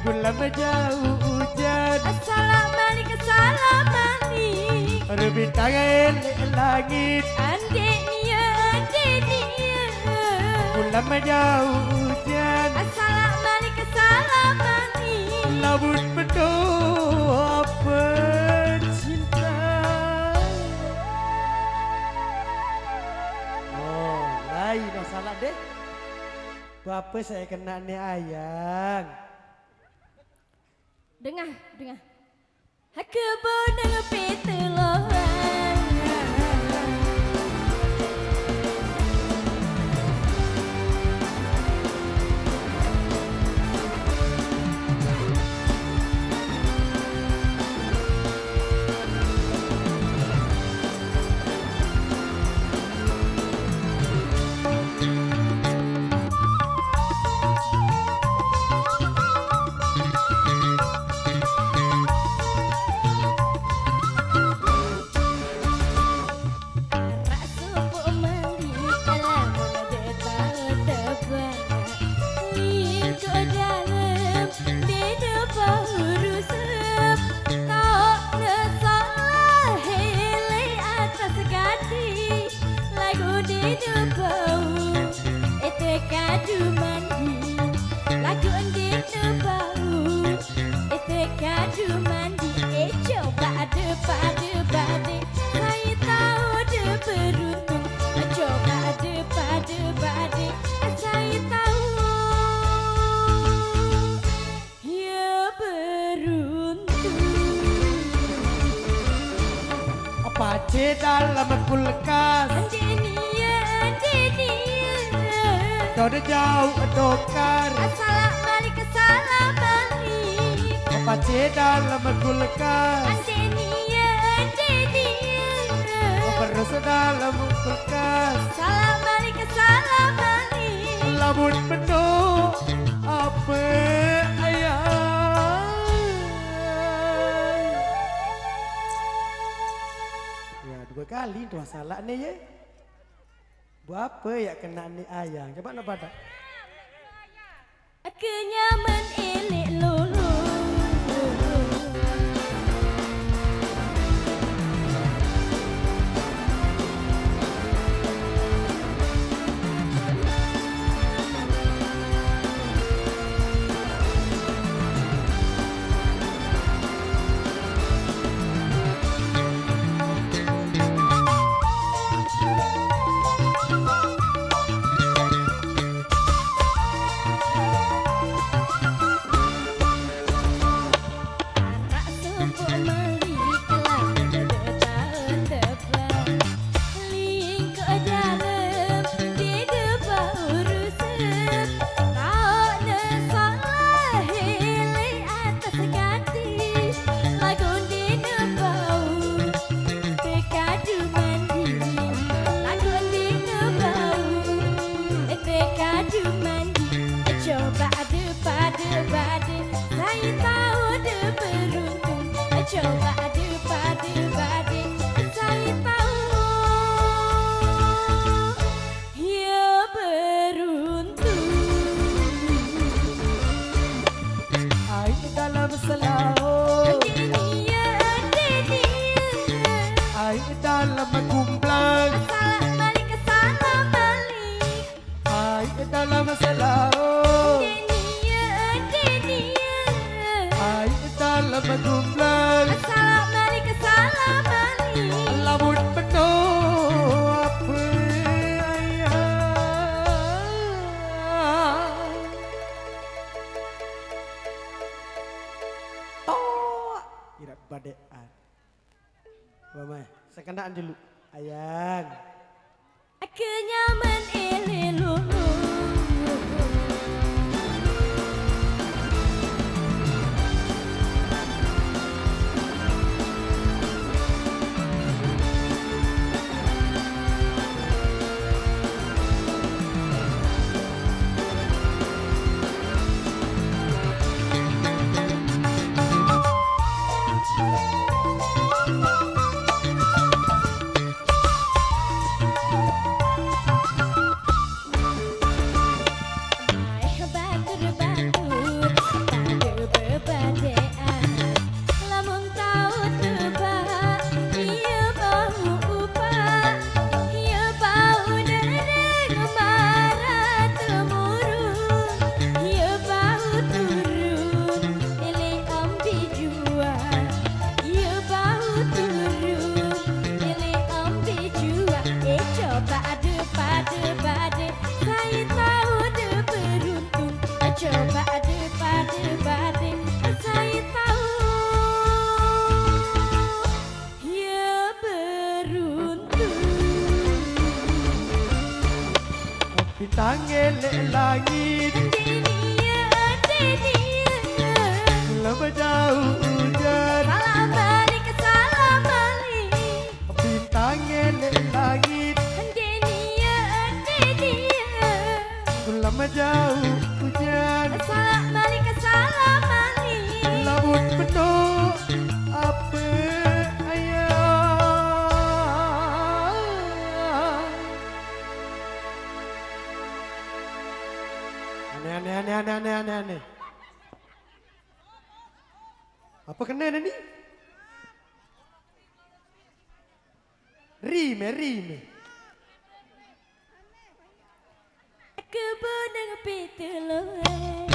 Bulan jauh hujan. Assalamualaikum salamani. Ada bintang langit. Andeknya. Bulan jauh hujan. Assalamualaikum salamani. Labut berdoa cinta. Oh, lain no salah deh. Apa saya kena ni ayang? Dengar. Kebun dengan petelohan. Kadu mandi, lagu endek bau. Kadu mandi, coba bade. Saya tahu ada beruntung. Coba bade. Saya tahu ya beruntung. Apa je dalam kulkas? Kau dah jauh dokar. Assalamualaikum salamani. Apa je dalam kulkas? Andenia. Berus dalam kulkas. Assalamualaikum salamani. Labut penuh apa ayang? Ya 2 kali tu salah ni ya. Buat apa ya kena ni ayang? Coba nak pada. Kenyaman elek lulu. Coba bade. Saya tahu ya beruntung. Air dalam selau. Air dalam kumplang. Assalamualaikum salamani. Air dalam selau. Air dalam kumplang. Assalamualaikum salamani. Labut penuh apa ayang? Oh, irap badean. Mama, sekenaan dulu ayang. Kenyaman elek lulu. bintang elek langit lama jauh hujan Salam balik ke salam balik bintang elek langit lama jauh hujan Salam balik ke salam balik lamun penuh apa ayah aneh apa kena ni rime Kebun dengan pita loe